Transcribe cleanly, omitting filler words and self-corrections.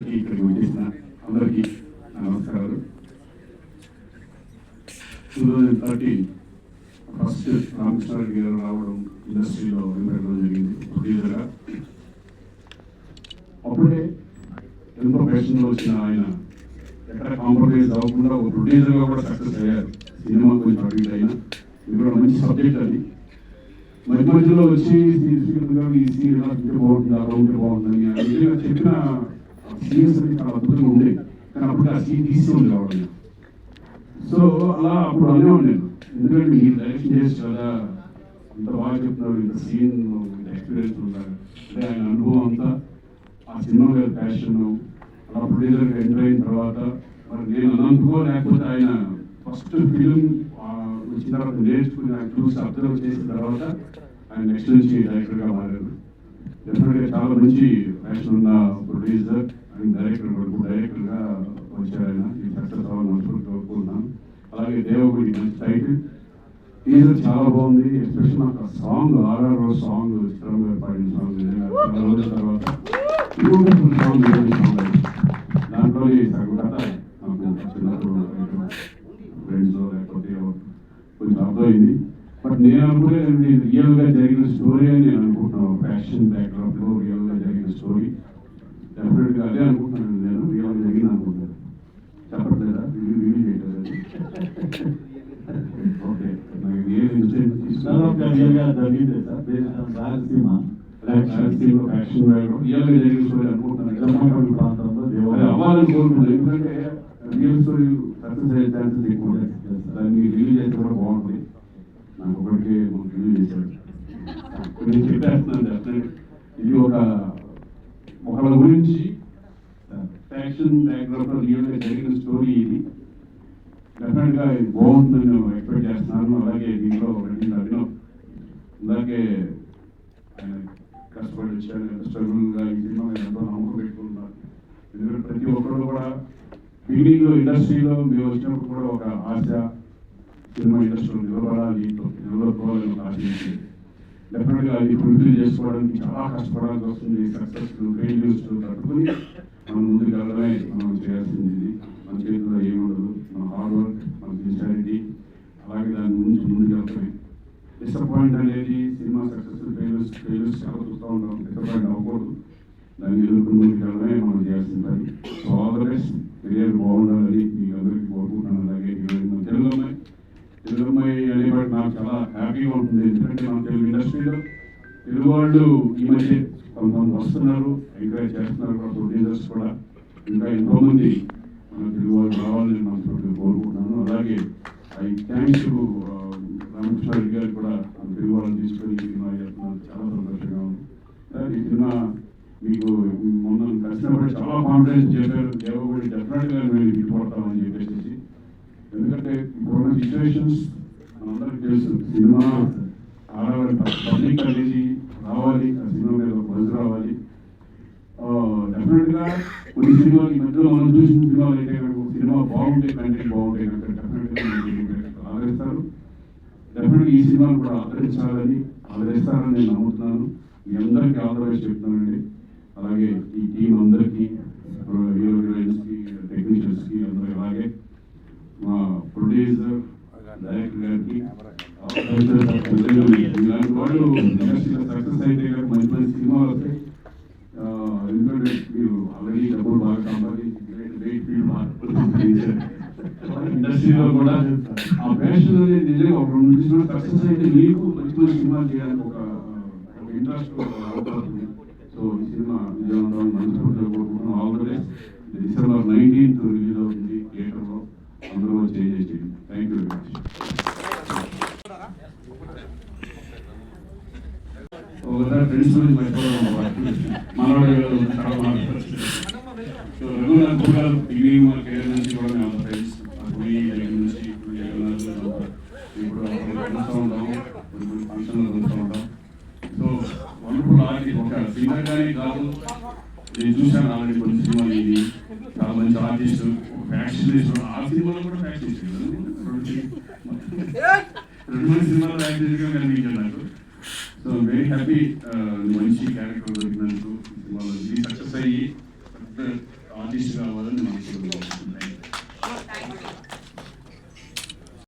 ఇక్కడికి వచ్చేసిన అందరికీ నమస్కారాలు. 2013 ఫస్ట్ రామకృష్ణారెడ్డి గారు రావడం ఇండస్ట్రీలో పెట్టడం జరిగింది ప్రొడ్యూసర్గా. అప్పుడే ఎంతో ప్యాషన్లో వచ్చిన ఆయన ఎక్కడ కాంప్రమైజ్ అవ్వకుండా ఒక ప్రొడ్యూసర్గా కూడా సక్సెస్ అయ్యారు. సినిమా కొంచెం అటు ఇటు అయినా ఇది కూడా మంచి సబ్జెక్ట్. అది మధ్య మధ్యలో వచ్చి శ్రీకాంత్ గారు ఈ సీన్ ఇలా ఉంటే బాగుంటుంది, అలా ఉంటే బాగుంటుంది అని చెప్పిన సీన్స్ అన్ని చాలా అద్భుతంగా ఉండేవి. కానీ అప్పుడు ఆ సీన్ తీసి ఉంది కావాలి. సో అలా అప్పుడు అనేవాడు నేను, ఎందుకంటే మీరు డైరెక్షన్ చేసి కదా అంత బాగా చెప్తున్నారు, ఇంత సీన్ ఇంత ఎక్స్పీరియన్స్ ఉన్నారు అంటే ఆయన అనుభవం అంతా ఆ సినిమా మీద ప్యాషన్ అలా ప్రొడ్యూసర్గా ఎంటర్ అయిన తర్వాత మరి నేను అనుకో లేకపోతే ఆయన ఫస్ట్ ఫిలిం వచ్చిన తర్వాత నేర్చుకుని ఆయన చూసి అబ్జర్వ్ చేసిన తర్వాత ఆయన నెక్స్ట్ నుంచి డైరెక్టర్గా మారారు. డెఫినెట్గా చాలా మంచి ప్యాషన్ ఉన్న ప్రొడ్యూసర్ అండ్ డైరెక్టర్గా వచ్చారు ఆయన. ఈ సక్సెస్ అవ్వాలని మనసుకు కోరుకుంటున్నాను. అలాగే దేవగుడి మంచి టైటిల్, టీజర్ చాలా బాగుంది. ఎస్పెషల్ నాకు ఆ సాంగ్ ఆర్ఆర్ సాంగ్ చిత్రం గారు పాడిన సాంగ్ చాలా రోజుల తర్వాత బ్యూటిఫుల్ సాంగ్ దాంట్లో సగం కథ నాకు చిన్నప్పుడు ఫ్రెండ్స్ లేకపోతే కొంచెం అర్థమైంది. బట్ నేను అనుకునే రియల్గా జరిగిన స్టోరీ అని నేను అనుకుంటున్నాను. ఫ్యాషన్ బ్యాక్డ్రాప్లో రియల్గా జరిగిన స్టోరీ డెఫినెట్గా అదే అనుకుంటున్నాను. నేను రియల్గా జరిగింది అనుకుంటాను. చెప్పట్లేదా? రిలీజ్ చేయలేదు. ఓకే, నాకు ఏ ఇన్సిడెంట్ ఫ్యాషన్ బ్యాక్డ్రాప్ రియల్గా జరిగిన స్టోరీ అనుకుంటున్నాను. అవ్వాలని కోరుకుంటున్నాను. ఎందుకంటే రియల్ స్టోరీ సక్సెస్ అయ్యే ఛాన్సెస్ ఎక్కువ ఉంటాయి. దాన్ని రిలీజ్ అయితే కూడా బాగుంటుంది. నాకు ఒకరికి రిలీజ్ చేశాడు. నేను చెప్పేస్తున్నాను డెఫినెట్ ఇది ఒకళ్ళ గురించి ఫ్యాషన్ బ్యాక్గ్రౌండ్లో రియల్గా జరిగిన స్టోరీ. ఇది డెఫినెట్గా ఇది బాగుంటుందని నేను ఎక్స్పెక్ట్ చేస్తున్నాను. అలాగే దీంట్లో రెండు అభినవ్ అలాగే ఆయన కష్టపడి వచ్చాను, ఎంత స్ట్రగుల్గా ఈ సినిమా మీద ఎంతో నమ్మకం పెట్టుకుంటున్నారు. ఎందుకంటే ప్రతి ఒక్కరు కూడా బిగినింగ్లో ఇండస్ట్రీలో మేము వచ్చినప్పుడు కూడా ఒక ఆశ, సినిమా ఇండస్ట్రీలో నిలబడుకోవాలని ఒక ఆశ ఉంది. డెఫినెట్గా అది ఫుల్ఫిల్ చేసుకోవడానికి చాలా కష్టపడాల్సి వస్తుంది. సక్సెస్ ఫెయిల్యూర్స్ తట్టుకుని మనం ముందుకు వెళ్ళడమే మనం చేయాల్సింది. మన చేతిలో ఏముండదు. మన హార్డ్ వర్క్, మన సిన్సియారిటీ, అలాగే దాని గురించి ముందుకు వెళ్తామే. డిసప్పాయింట్ అనేది సినిమా సక్సెస్ఫుల్ ఫెయిల్యూర్స్ చాలా చూస్తూ ఉంటాం. డిసప్పాయింట్ అవ్వకూడదు. దాన్ని ఎదుర్కొని ముందుకు వెళ్ళడమే మనం చేయాల్సిన పని. So all the best. Career బాగుండాలని మీకు అందరికీ కోరుకుంటున్నాను. అలాగే తెలుగు అమ్మాయి అనేవాడు నాకు చాలా హ్యాపీగా ఉంటుంది. ఎందుకంటే మన తెలుగు ఇండస్ట్రీలో తెలుగు వాళ్ళు ఈ మధ్య కొంతమంది వస్తున్నారు, ఎంకరేజ్ చేస్తున్నారు కూడా. ప్రొడ్యూసర్స్ కూడా ఇంకా ఎంతోమంది మన తెలుగు వాళ్ళు రావాలని మనసు కోరుకుంటున్నాను. అలాగే థ్యాంక్స్ టు రామకృష్ణారెడ్డి గారు కూడా తెలుగు వాళ్ళని తీసుకొని ఈ సినిమా చేస్తున్నారు. చాలా సంతోషంగా ఉంది. ఈ సినిమా మీకు మొన్న కలిసినప్పుడు చాలా కాన్ఫిడెన్స్ చెప్పారు. దేవగుడి డెఫినెట్గా మేము ఇష్టపడతామని చెప్పేసి. ఎందుకంటే ఇప్పుడున్న సిచ్యువేషన్స్ మనందరికీ తెలుసు. సినిమా ఆడవాళ్ళ పబ్లిక్ అనేది రావాలి, ఆ సినిమా మీద ఒక బజ్ రావాలి. డెఫినెట్గా కొన్ని సినిమాలు ఈ మధ్యలో మనం చూసిన సినిమాలు అయితే కనుక సినిమా బాగుంటే, కంటెంట్ బాగుంటే కనుక డెఫినెట్గా ఆదరిస్తారు. డెఫినెట్గా ఈ సినిమాను కూడా ఆదరిస్తారని నేను నమ్ముతున్నాను. మీ అందరికీ ఆదరవేసి చెప్తున్నానండి. అలాగే ఈ టీం అందరికీ, హీరో హీరోయిన్స్కి, టెక్నీషియన్స్కి అందరూ, అలాగే మా ప్రొడ్యూసర్ డైరెక్టర్ గారికి, ఇలాంటి వాళ్ళు ఇండస్ట్రీలో సక్సెస్ అయితే కనుక మంచి మంచి సినిమాలు వస్తాయి. ఎందుకంటే మీరు ఆల్రెడీ డబ్బులు బాగా సంపాదించి ఇండస్ట్రీలో కూడా ఆ ప్యాషన్ అనేది నిజంగా ఒక 2 సినిమా సక్సెస్ అయితే మీకు మంచి మంచి సినిమాలు చేయడానికి ఒక ఇంట్రెస్ట్ అవుతుంది. సో ఈ సినిమా విజయవంతం మనస్ఫూర్తిగా కోరుకుంటున్నాం. All the best. December 19th release అవుతుంది థియేటర్లో. అందరూ చేయండి. Thank you very much. ఒకసారి ఫ్రెండ్స్ గురించి మర్చిపోవడం రఘునాథ్ బిగినింగ్ మన కెరీర్ నుంచి కూడా మేము ఫ్రెండ్స్ నుంచి ఇప్పుడు కలుస్తూ ఉంటాం, కొన్ని ఫంక్షన్లో కలుస్తూ ఉంటాం. So wonderful artist. ఒక సింగర్గానే కాదు, నేను చూశాను ఆల్రెడీ కొన్ని సినిమాలు. ఇది చాలా మంచి ఆర్టిస్ట్, ఫ్యాక్షన్. ఆ సినిమాలో కూడా ఫ్యాక్షన్ 2 సినిమాలు ఫ్యాక్షన్ కనిపించాను నాకు. So very happy. మంచి క్యారెక్టర్ దొరికినందుకు సినిమాలో ఇది సక్సెస్ అయ్యి ఆర్టిస్ట్ కావాలని